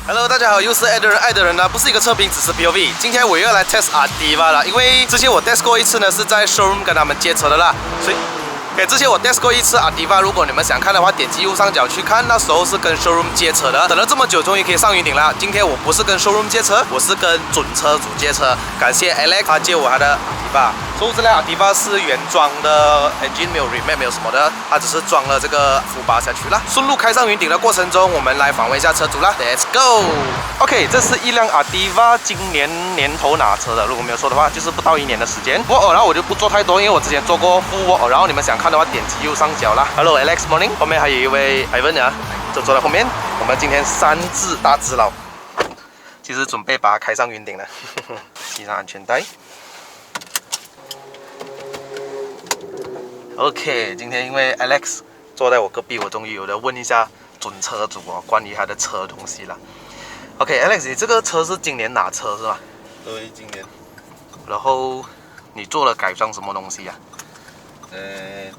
Hello， 大家好，又是爱的人，爱的人呢不是一个测评，只是 POV。今天我又要来 test Ativa 了，因为之前我 test 过一次呢，是在 showroom 跟他们接车的啦，所以。之前我 test 过一次Ativa，如果你们想看的话，点击右上角去看。那时候是跟 showroom 接车的，等了这么久，终于可以上云顶了。今天我不是跟 showroom 接车，我是跟准车主接车。感谢 Alex， 他借我他的Ativa。所以这辆Ativa是原装的 engine， 没有 remake， 没有什么的，它只是装了这个副把下去啦。顺路开上云顶的过程中，我们来访问一下车主啦。Let's go。OK， 这是一辆Ativa， 今年年头拿车的，如果没有错的话，就是不到1年的时间。然后我就不做太多，因为我之前做过副卧，然后你们想看的话，点击右上角啦。Hello Alex Morning， 后面还有一位 Ivan 啊，就坐在后面。我们今天3只大只佬，其实准备把它开上云顶了，系上安全带。OK， 今天因为 Alex 坐在我隔壁，我终于有的问一下准车主哦，关于他的车东西了。OK，Alex， 你这个车是今年拿车是吧？对，今年。然后你做了改装什么东西啊？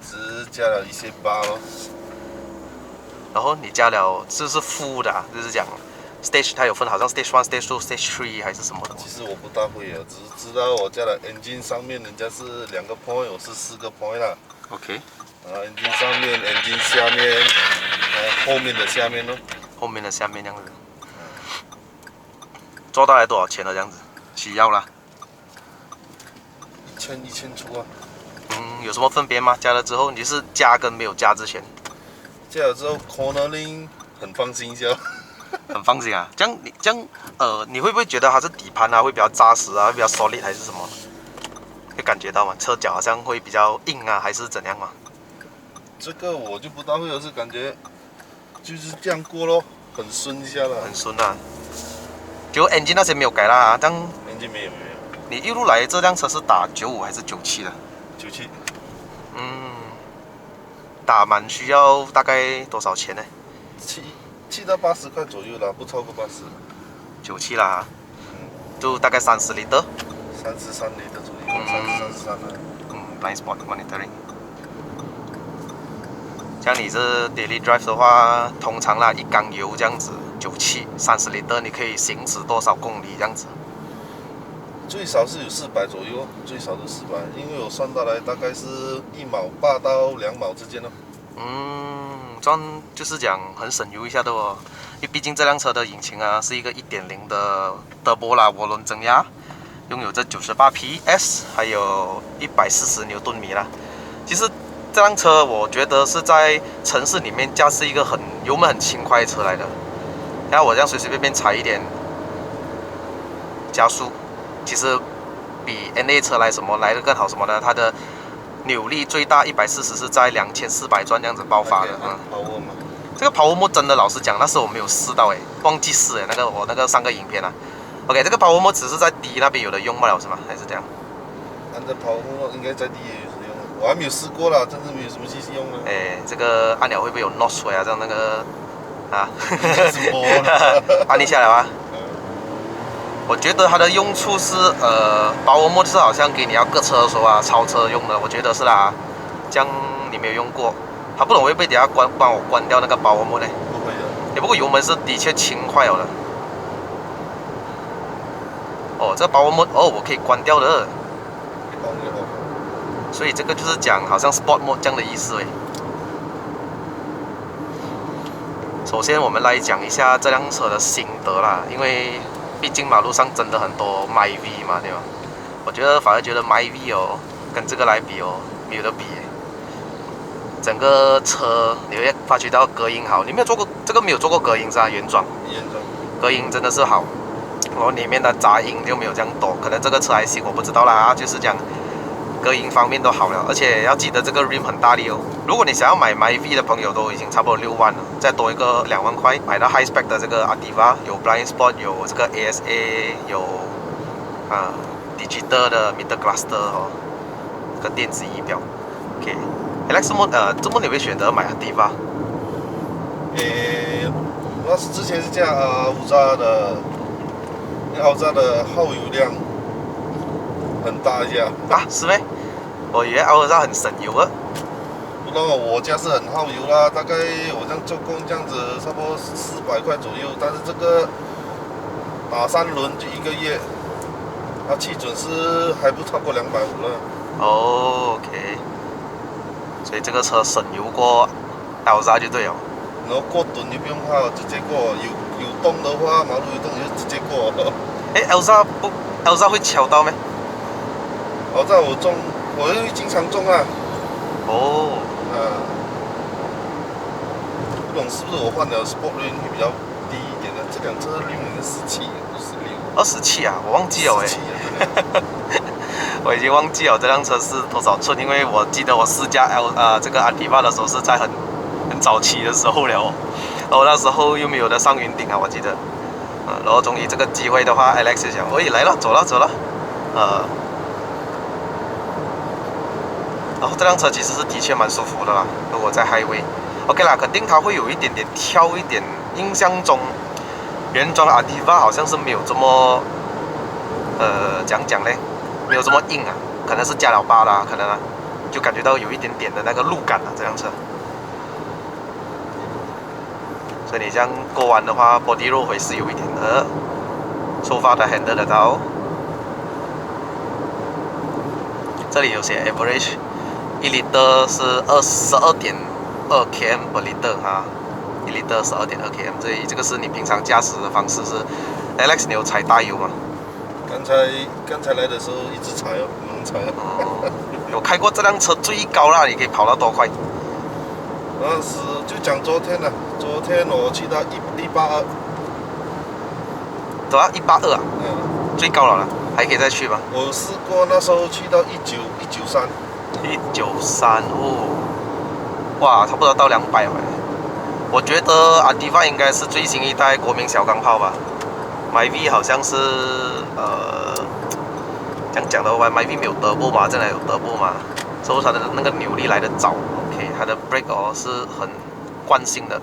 只加了一些疤咯。然后你加了，这是副的啊，就是讲 stage 它有分，好像 stage 1、stage 2、stage 3还是什么的。其实我不大会啊，只是知道我加了 engine 上面人家是2个 point， 我是4个 point 啦。OK。engine 上面 ，engine 下面，后面的下面咯。后面的下面这样子。做大概多少钱了？这样子？需要啦。1000出啊。有什么分别吗？加了之后，你是加跟没有加之前？加了之后 cornering 很放心一下。很放心啊。这样你会不会觉得它是底盘啊会比较扎实啊，会比较 solid 还是什么？会感觉到吗？车脚好像会比较硬啊，还是怎样吗？这个我就不大会，我是感觉就是这样过咯，很顺一下了。很顺啊。就 engine 那些没有改啦啊，这样。engine 没有。你一路来这辆车是打95还是97的？97。打满需要大概多少钱呢？7到80块左右啦，不超过80。97啦，就大概30厘的。33厘的左右，33啦。blind spot monitoring。像你这 daily drive 的话，通常啦，一缸油这样子97 30厘的，你可以行驶多少公里这样子？最少是有400左右，最少是400，因为我算下来大概是1毛8到2毛之间咯。这样就是讲很省油一下的哦，因为毕竟这辆车的引擎啊是一个 1.0 的德波拉涡轮增压，拥有着98 PS， 还有140牛顿米啦。其实这辆车我觉得是在城市里面驾驶一个油门很轻快的车来的。然后我这样随随便便踩一点加速。其实比 NA 车来的更好什么呢？它的扭力最大140是在2400转这样子爆发的。这个 Power Mode 真的老实讲，那时候我没有试到忘记试我那个上个影片啊。OK， 这个 Power Mode 只是在低那边有的用不了是吗？还是这样？按照 Power Mode 应该在低也有用，我还没有试过啦，真是没有什么机器用呢。这个按钮会不会有 notch 出来啊？这样那个啊？按一下来啊。我觉得它的用处是Power Mode 是好像给你要隔车的时候啊，超车用的，我觉得是啦。这样你没有用过，它不懂会不会等下帮我关掉那个Power Mode呢？不会的。不过油门是的确轻快了的。这个Power Mode我可以关掉的。所以这个就是讲好像 Sport Mode 这样的意思首先我们来讲一下这辆车的心得啦，因为毕竟马路上真的很多 MyV 嘛，对吧？我反而觉得 MyV 跟这个来比没有得比整个车你会发觉到隔音好，你没有做过这个没有做过隔音是吧？原装。隔音真的是好，然后里面的杂音就没有这样多，可能这个车还行，我不知道啦，就是讲隔音方面都好了，而且要记得这个 rim 很大力哦。如果你想要买 MyV 的朋友，都已经差不多6万了，再多一个2万块，买到 high spec 的这个 Ativa， 有 blind spot， 有这个 ASA， 有digital 的 meter cluster 这个电子仪表。OK，Alex 怎么你会选择买 Ativa？我之前是驾5扎的，奥扎的耗油量很大一下啊，是咩？我以为奥扎很省油啊。不知道我家是很耗油啦，大概我这样做工这样子，差不多400块左右。但是这个打3轮就1个月，基准是还不超过250了。哦 ，OK。所以这个车省油过 Elsa 就对了。然后过墩就不用怕，直接过。有洞的话，马路有洞就直接过。哎，Elsa 会敲到没？Elsa 我会经常中啊。哦。不懂是不是我换了 Sport Lane 会比较低一点的？这辆车6年的17，不是6。27啊，我忘记了哎。我已经忘记了这辆车是多少寸，因为我记得我试驾这个 Ativa 的时候是在很早期的时候了，然后那时候又没有得上云顶啊，我记得。然后终于这个机会的话 ，Alex 就想，喂，来了，走了。然后这辆车其实是的确蛮舒服的啦，如果在 Highway。OK 啦，肯定它会有一点点挑一点。印象中，原装 Ativa 好像是没有这么，讲嘞，没有这么硬啊，可能是加了8啦，可能啊，就感觉到有一点点的那个路感啊，这辆车。所以你这样过弯的话 ，body roll 会是有一点的，出发的 handle 得到。这里有写 average， 1 liter 是12.2 km per liter 哈，1 liter 12.2 km， 所以这个是你平常驾驶的方式是。Alex， 你有踩大油吗？刚才来的时候一直踩哦，不能踩哦。有开过这辆车最高啦，你可以跑到多快？当时就讲昨天了，昨天我去到182。走啊，182啊？最高了啦，还可以再去吗？我试过那时候去到193。193哦，哇，差不多到200了。我觉得 Ativa 应该是最新一代国民小钢炮吧。MyV 好像是这样讲的话 ，MyV 没有德布嘛，这里有德布嘛，所以它的那个扭力来得早。OK， 它的 brake 是很惯性的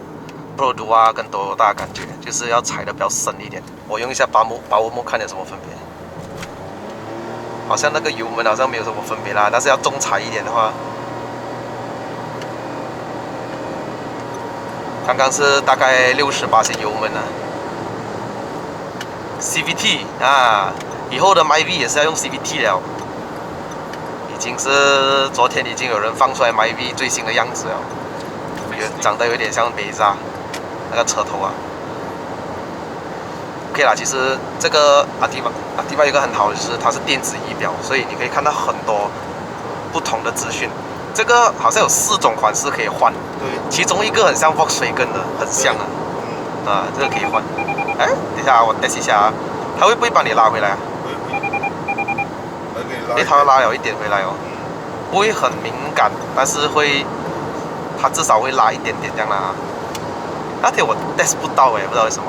，Pro 啊跟Toyota感觉就是要踩的比较深一点。我用一下把握摸看有什么分别。好像那个油门好像没有什么分别啦，但是要重踩一点的话，刚刚是大概60%油门啊。CVT 啊，以后的 MyV 也是要用 CVT 了，已经是昨天已经有人放出来 MyV 最新的样子了，长得有点像雷莎那个车头啊。OK 啦，其实这个 Ativa 有一个很好的就是它是电子仪表，所以你可以看到很多不同的资讯。这个好像有4种款式可以换，对，其中一个很像 Volkswagen 的，很像啊，这个可以换。哎，等一下我 test 一下啊，它会不会帮你拉回来啊？哎，它拉了一点回来哦，不会很敏感，但是它至少会拉一点点这样啦。那天我 test 不到哎，不知道为什么。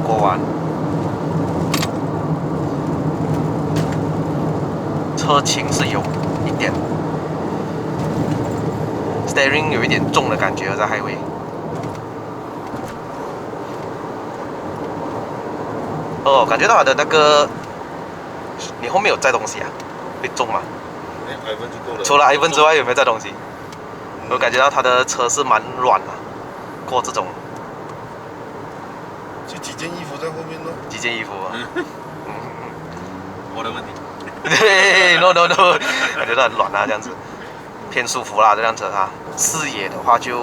过弯，车轻是有一点 ，steering 有一点重的感觉在 highway。哦，感觉到它的那个，你后面有载东西啊？会重吗？Ivan 就够了。除了 Ivan 之外，有没有载东西？我感觉到它的车是蛮软的，过这种。就几件衣服在后面呢？几件衣服啊？我的问题。对 ，no， 感觉到很软啊，这样子，偏舒服啦，这辆车啊。视野的话就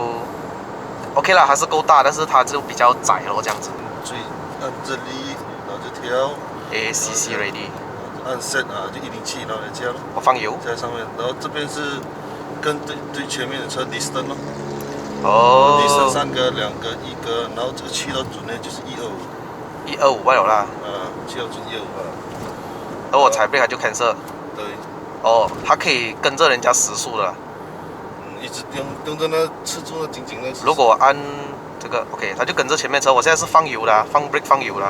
OK 啦，还是够大，但是它就比较窄咯，这样子。所以按这里，然后就调 ACC ready， 按 set 啊，就107，然后就这样。我放油在上面，然后这边是跟对前面的车 distance 咯。哦。distance 3个、2个、1个，然后这个去到准呢就是125。125罢了啦。去到准125啊。然后我踩 brake 它就 cancel。对。哦，它可以跟着人家时速的。一直盯着那吃住那紧紧的。如果按这个 OK， 它就跟着前面车。我现在是放油的，放 brake 放油的。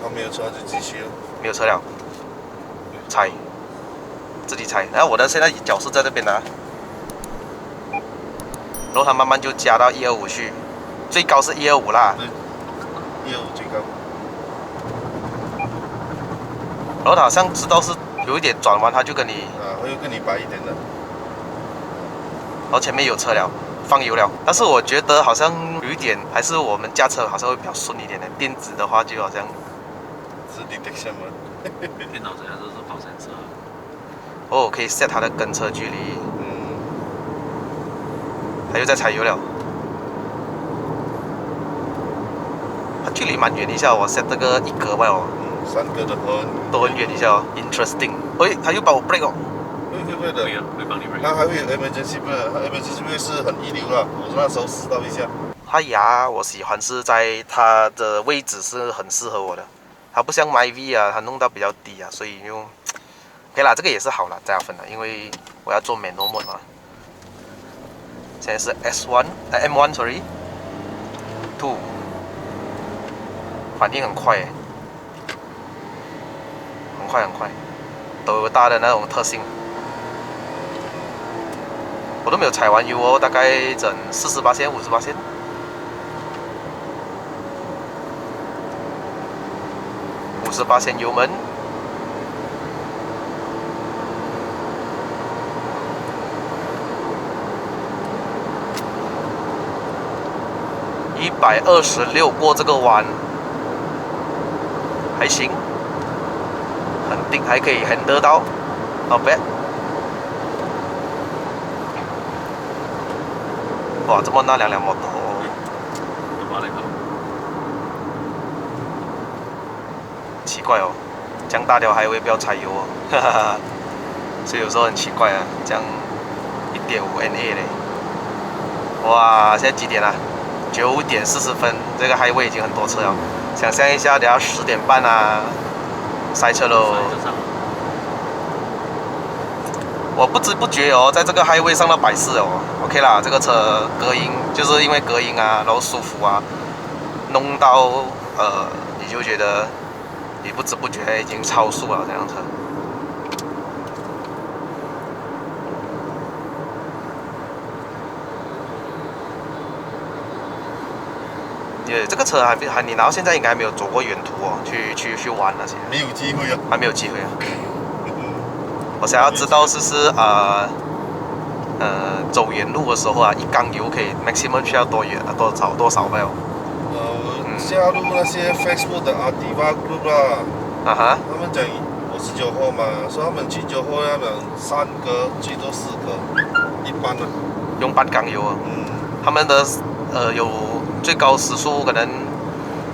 它没有车就继续了。没有车了，踩，自己踩。然后我的现在脚是在这边的，然后它慢慢就加到125去，最高是125啦。125最高。然后它好像知道是有一点转弯，它就跟你会跟你摆一点的。然后前面有车了，放油了。但是我觉得好像有一点，还是我们驾车好像会比较顺一点的。电子的话就好像是 detection 吗？电脑这样都是跑山车。哦，可以 set 它的跟车距离。嗯，它又在踩油了。它距离蛮远一下，我 set 这个1格吧哦， 3格的都很远一下哦 ，interesting。喂，它又把我 break 哦。会的会。啊，会帮你 break。它还会有 emergency brake，emergency brake 是很一流了，我那时候试到一下。它牙我喜欢是在它的位置是很适合我的，它不像 MyV 啊，它弄到比较低啊，所以就 OK 啦，这个也是好了，加分了，因为我要做 manual mode 嘛。现在是 M1 sorry， 2， 反应很快耶，很快很快，都有大的那种特性。我都没有踩完油哦，大概整40%、50%。50%油门，126过这个弯，还行，很定，还可以handle到 ，not bad。哇，怎么那辆摩托？干嘛那个？奇怪哦，这样大条还会不要踩油哦，哈哈哈。所以有时候很奇怪啊，这样1.5 NA 嘞。哇，现在几点了？9点40分，这个highway已经很多车了。想象一下，等下10点半啊，塞车喽。我不知不觉哦，在这个highway上到140哦 ，OK 啦，这个车隔音就是因为隔音啊，然后舒服啊，弄到你就觉得你不知不觉已经超速了这辆车。这个车你拿到现在应该还没有走过远途哦，去玩那些。没有机会啊，还没有机会啊。我想要知道走远路的时候啊，一缸油可以 maximum 需要多少没有？加入那些 Facebook 的Ativa group 啦。啊哈。他们讲我是9号嘛，说他们去9号要等3格，最多4格，一般的。用半缸油啊。他们的有最高时速可能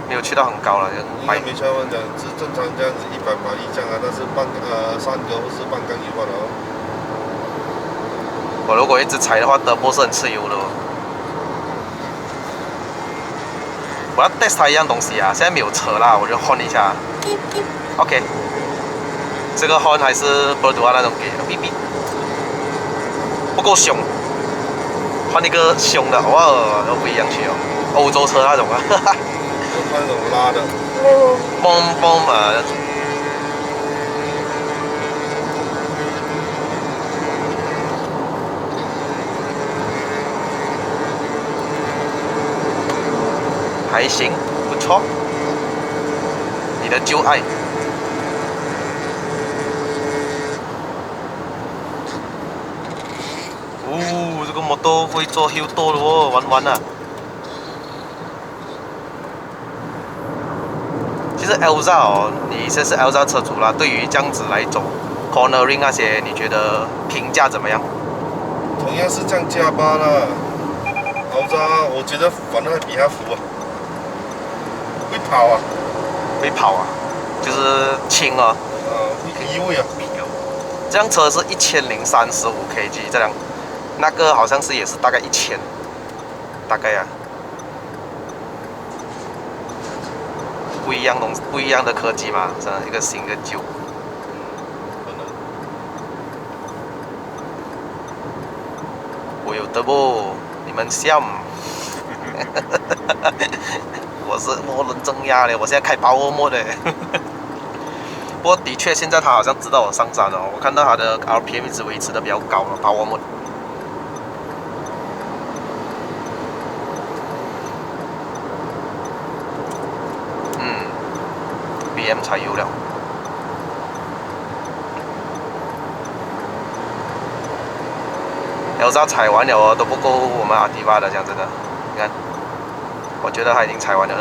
没有去到很高了，应该没像他们讲是正常这样子100马力这样啊，但是3格或是半缸油罢了哦。我如果一直踩的话，德波是很吃油的哦。我要 test 它一样东西啊，现在没有车啦，我就 horn 一下。OK， 这个 horn 还是波多那种给的，哔哔，不够凶，换一个凶的，哇，都不一样去哦，欧洲车那种啊，哈哈。那种拉的，嘣嘣啊！还行，不错。你的旧爱。哦，这个摩托会做 hill 多了哦，玩玩啊。其实 Elza 哦，你现在是 Elza 车主啦，对于这样子来走 cornering 那些，你觉得评价怎么样？同样是这样加巴啦。Elza 我觉得反正还比他服啊，会跑啊。会跑啊，就是轻啊。会移位啊。这辆车是1035 kg， 这辆那个好像是也是大概1000，大概啊。不一样的科技嘛，真的一个新一个旧。我有的不，你们笑。我人增压嘞，我现在开power mode嘞。不过的确，现在他好像知道我上山了，我看到他的 RPM 一直维持的比较高了，power mode。BM 踩油了。Elsa 踩完了哦，都不够我们阿迪巴的，讲真的，你看，我觉得他已经踩完了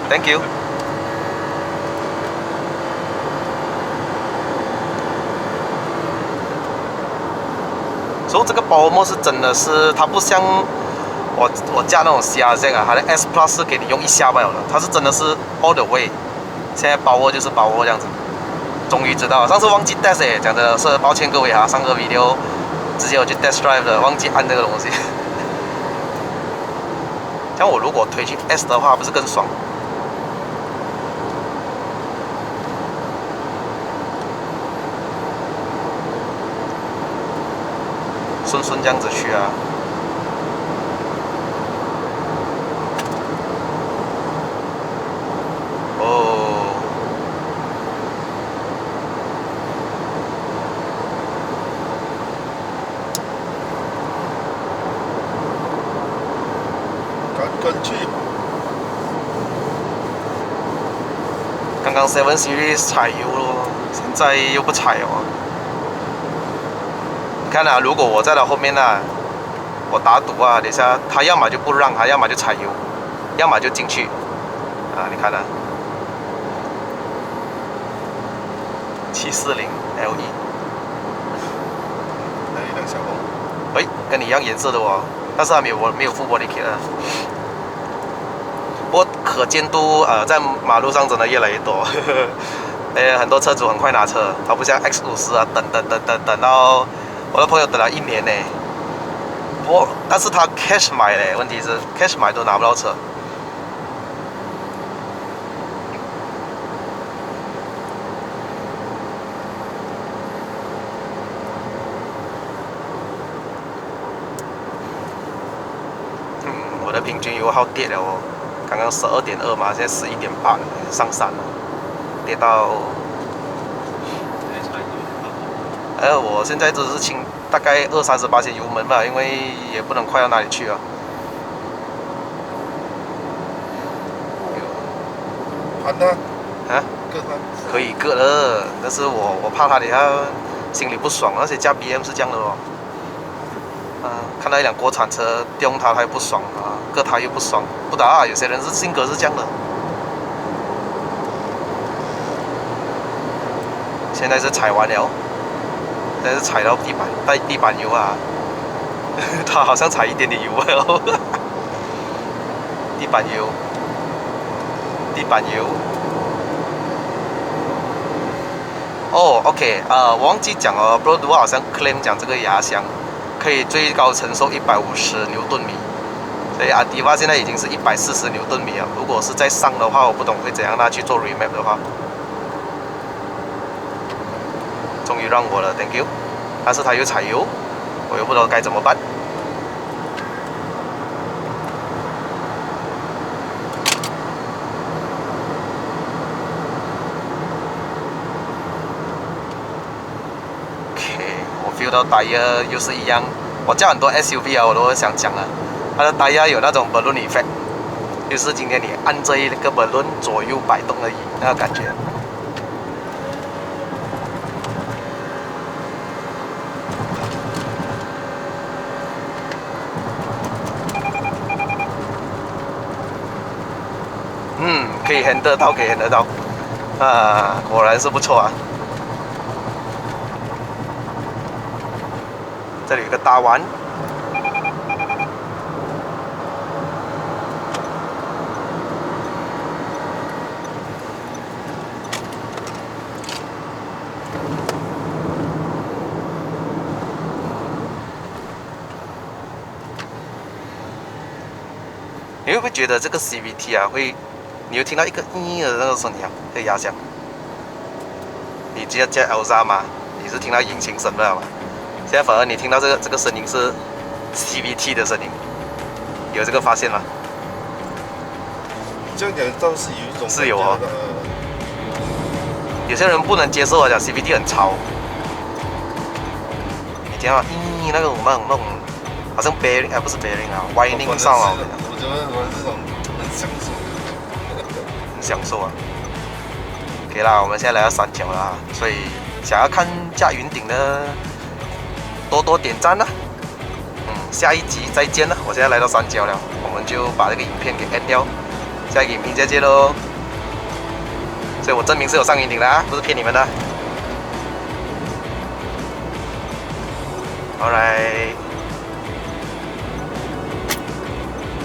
，Thank you。所以这个包膜是真的是，它不像我驾那种 CRZ 啊，它的 S Plus 是给你用一下罢了，它是真的是 all the way。现在包窝就是包窝这样子，终于知道了，上次忘记 test 哎，讲真的是抱歉各位哈，上个 video 直接我去 test drive 了，忘记按这个东西。像我如果推去 S 的话，不是更爽？顺顺这样子去啊。哦。跟去。刚刚 Seven Series 踩油咯，现在又不踩哦。你看啊，如果我在他后面啊，我打赌啊，等一下他要么就不让，他要么就踩油，要么就进去。啊，你看啊，740 LE， 那一辆小红。喂，跟你一样颜色的哦，但是还没有副玻璃贴啊。不过可见度在马路上真的越来越多，很多车主很快拿车，他不像 X50啊，等到我的朋友等了1年呢。不过但是他 cash 买嘞，问题是 cash 买都拿不到车。我的平均油耗跌了哦。刚刚12.2嘛，现在11.8了，上山了，跌到。我现在只是轻大概20-30%油门吧，因为也不能快到哪里去啊。盘它。啊？割它。可以割了，但是我怕他等下心里不爽，而且加 BM 是这样的哦。看到一辆国产车用它，他又不爽啊，割它又不爽，不打啊，有些人是性格是这样的。现在是踩完了，现在是踩到地板油啊，他好像踩一点点油了，地板油。哦 ，OK， 我忘记讲了 ，Bro 我好像 claim 讲这个压箱。可以最高承受150牛顿米，所以阿迪巴现在已经是140牛顿米了。如果是再上的话，我不懂会怎样。他去做 remap 的话，终于让我了 ，Thank you。但是他又踩油，我又不知道该怎么办。feel 到 tire 又是一样，我叫很多 SUV 啊，我都想讲啊，它的 tire 有那种 balloon effect， 就是今天你按这一个 balloon 左右摆动而已，那个感觉。可以 handle 到，啊，果然是不错啊。这里有个大弯，你会不会觉得这个 CVT 啊你会听到一个的那个声音啊，这个压箱？你只要加 Elsa 嘛，你是听到引擎声的嘛？现在反而你听到这个声音是 CVT 的声音，有这个发现吗？这样讲倒是有一种是有哦。有些人不能接受啊，讲 CVT 很吵。你听到那种好像 bearing 不是 bearing 啊 ，winding 上啊。我觉得我这种很享受。很享受啊。OK 啦，我们现在来到山脚了啊，所以想要看驾云顶的。多多点赞啦、下一集再见了。我现在来到山脚了，我们就把这个影片给 end 掉，下一个影片再见喽。所以我证明是有上云顶的啊，不是骗你们的。Alright，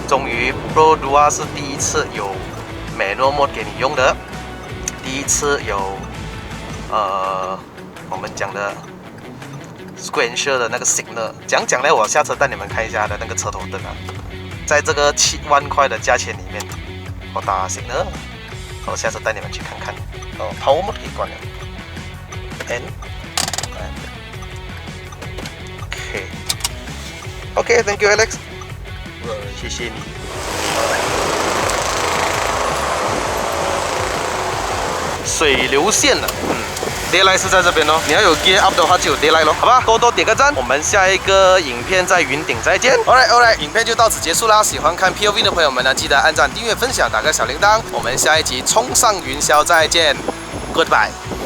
终于 Pro Duo 是第一次有 Manual Mode 给你用的，第一次有我们讲的 Square Share 的那个 Signal。讲呢，我下车带你们看一下的那个车头灯啊，在这个7万块的价钱里面，我打 Signal， 我下车带你们去看看。哦 ，Power Mode 可以关了 ，OK，Thank you Alex， 谢谢你。水流线了，Daylight 是在这边哦。你要有 Gear Up 的话就有 Daylight 咯，好吧？多点个赞，我们下一个影片在云顶再见。Alright， 影片就到此结束啦。喜欢看 POV 的朋友们呢，记得按赞、订阅、分享，打个小铃铛。我们下一集冲上云霄再见 ，Goodbye。